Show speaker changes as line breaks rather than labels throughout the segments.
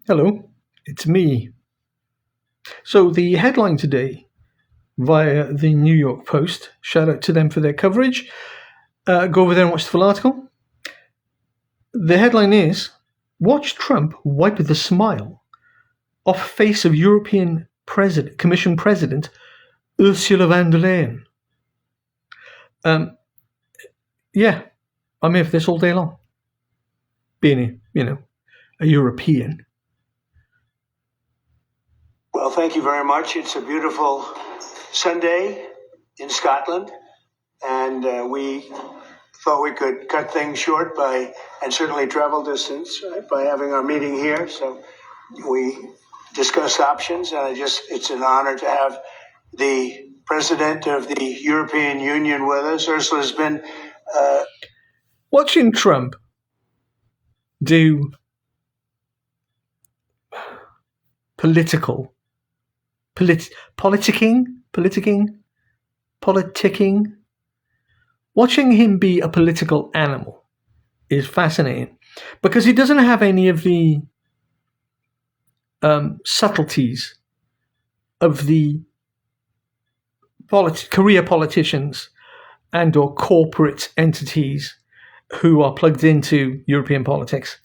Hello, it's me. So, the headline today via the New York Post, shout out to them for their coverage. Go over there and watch the full article. The headline is Watch Trump wipe the smile off face of European Commission President Ursula von der Leyen. Yeah, I'm here for this all day long. Being, a European.
Well, thank you very much. It's a beautiful Sunday in Scotland, and we thought we could cut things short and certainly travel distance, right, by having our meeting here. So we discussed options, and it's an honor to have the President of the European Union with us. Ursula's been...
Watching Trump do politicking, watching him be a political animal is fascinating because he doesn't have any of the subtleties of the career politicians and or corporate entities who are plugged into European politics.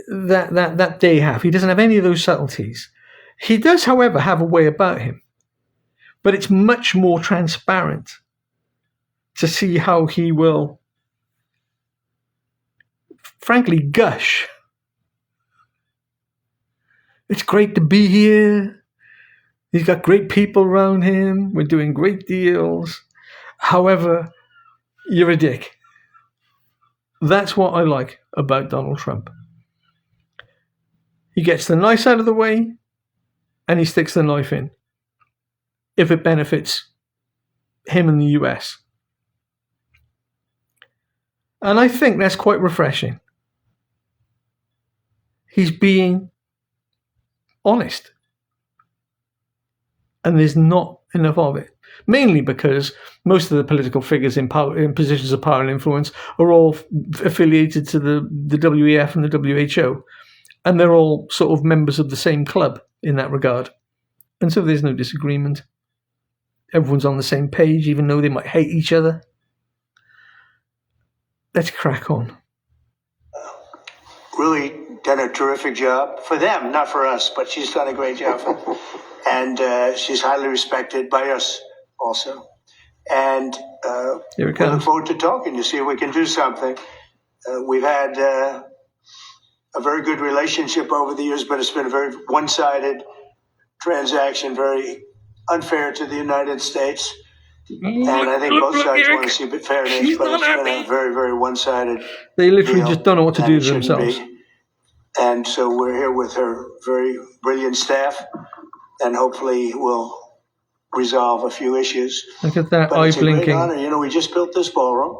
That they have. He doesn't have any of those subtleties. He does, however, have a way about him, but it's much more transparent to see how he will, frankly, gush. It's great to be here. He's got great people around him. We're doing great deals. However, you're a dick. That's what I like about Donald Trump. He gets the nice out of the way and he sticks the knife in if it benefits him and the US. And I think that's quite refreshing. He's being honest. And there's not enough of it. Mainly because most of the political figures in positions of power and influence are all affiliated to the WEF and the WHO. And they're all sort of members of the same club in that regard. And so there's no disagreement. Everyone's on the same page, even though they might hate each other. Let's crack on.
Really done a terrific job for them, not for us, but she's done a great job. And she's highly respected by us also. And
Here it comes.
we look forward to talking to see if we can do something. We've had a very good relationship over the years, but it's been a very one-sided transaction, very unfair to the United States. And I think both sides want to see a bit fairness, but it's been a very, very one-sided
They literally
deal,
just don't know what to do
and
with
it shouldn't
themselves.
be. And so we're here with her very brilliant staff, and hopefully we'll resolve a few issues.
Look at that
But
eye
it's a great
blinking.
honor. We just built this ballroom,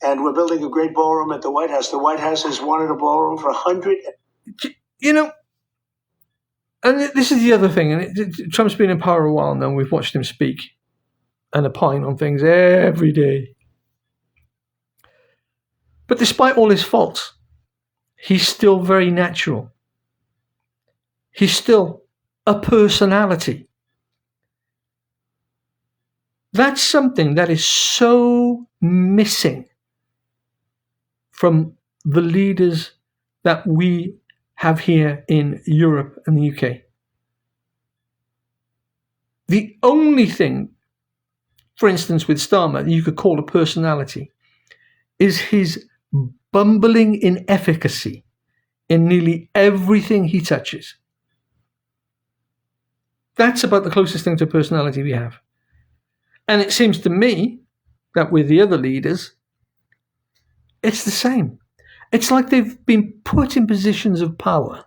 and we're building a great ballroom at the White House. The White House has wanted a ballroom for 100.
And this is the other thing. And Trump's been in power a while now. We've watched him speak and opine on things every day. But despite all his faults, he's still very natural. He's still a personality. That's something that is so missing from the leaders that we have here in Europe and the UK. The only thing, for instance, with Starmer, you could call a personality, is his bumbling inefficacy in nearly everything he touches. That's about the closest thing to personality we have. And it seems to me that with the other leaders, it's the same. It's like they've been put in positions of power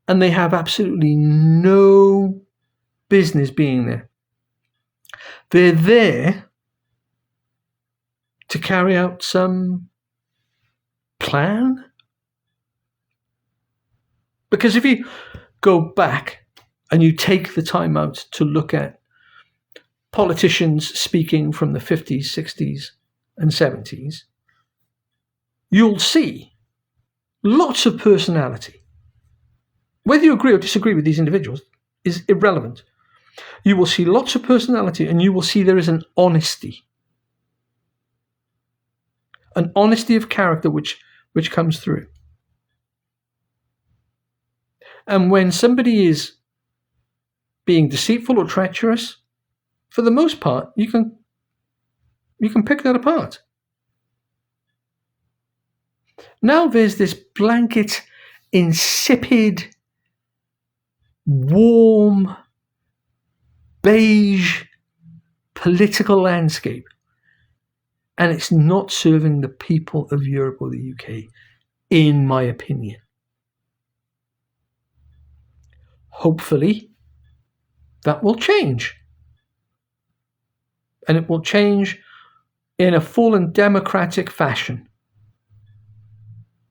and they have absolutely no business being there. They're there to carry out some plan. Because if you go back and you take the time out to look at politicians speaking from the 50s, 60s, and 70s, you'll see lots of personality. Whether you agree or disagree with these individuals is irrelevant. You will see lots of personality, and you will see there is an honesty of character which comes through. And when somebody is being deceitful or treacherous, for the most part, you can pick that apart. Now there's this blanket, insipid, warm, beige political landscape, and it's not serving the people of Europe or the UK, in my opinion. Hopefully, that will change. And it will change in a full and democratic fashion.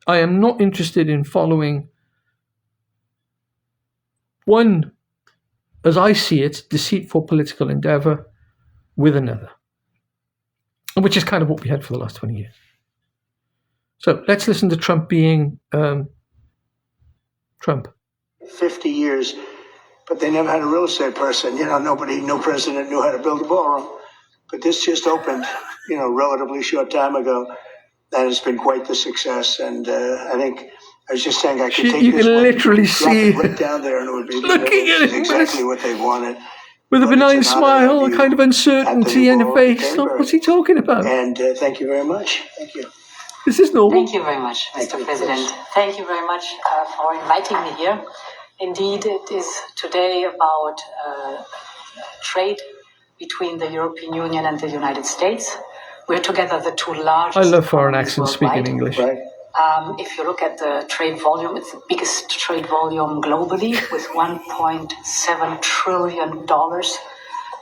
I am not interested in following one, as I see it, deceitful political endeavour with another, which is kind of what we had for the last 20 years. So let's listen to Trump being Trump.
50 years, but they never had a real estate person. No president knew how to build a ballroom. But this just opened, relatively short time ago, and it's been quite the success. And I think I was just saying I could take
you
this
can
one,
looking see
drop it right down there, and it would be
looking at it
exactly what they wanted.
With a benign smile, a kind of uncertainty in the face. What's he talking about?
And thank you very much. Thank you.
This is normal.
Thank you very much, Mr. President. Thank you very much for inviting me here. Indeed, it is today about trade between the European Union and the United States. We're together the two largest.
I love foreign accents speaking English.
Right.
If you look at the trade volume, it's the biggest trade volume globally with $1.7 trillion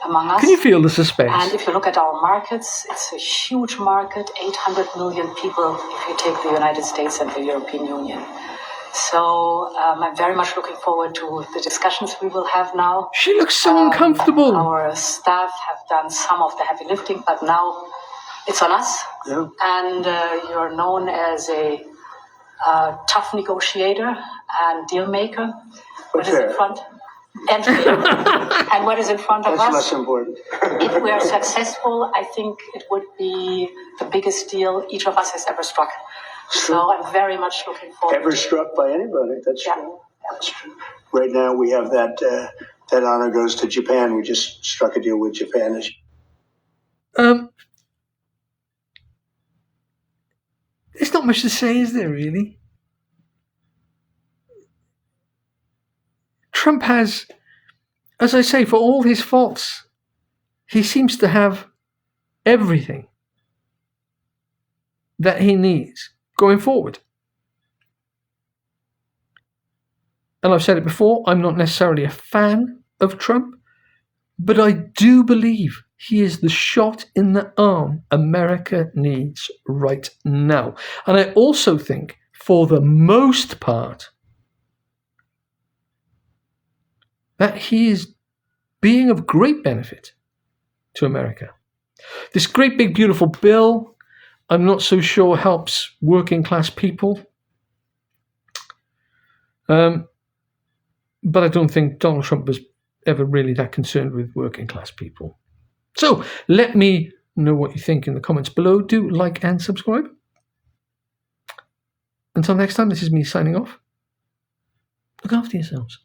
among us.
Can you feel the suspense?
And if you look at our markets, it's a huge market, 800 million people if you take the United States and the European Union. So I'm very much looking forward to the discussions we will have now.
She looks so uncomfortable.
Our staff have done some of the heavy lifting, but now it's on us.
Yeah.
And you're known as a tough negotiator and deal maker. What is in front? And and what is in front of
That's
us?
less important.
If we are successful, I think it would be the biggest deal each of us has ever struck. So I'm very much looking forward.
Ever struck by anybody? That's
Yeah.
true. That's true. Right now we have that honor goes to Japan. We just struck a deal with Japan.
There's not much to say, is there, really? Trump has, as I say, for all his faults, he seems to have everything that he needs going forward. And I've said it before, I'm not necessarily a fan of Trump, but I do believe he is the shot in the arm America needs right now. And I also think, for the most part, that he is being of great benefit to America. This great big beautiful bill, I'm not so sure helps working class people. But I don't think Donald Trump was ever really that concerned with working class people. So let me know what you think in the comments below. Do like and subscribe. Until next time, this is me signing off. Look after yourselves.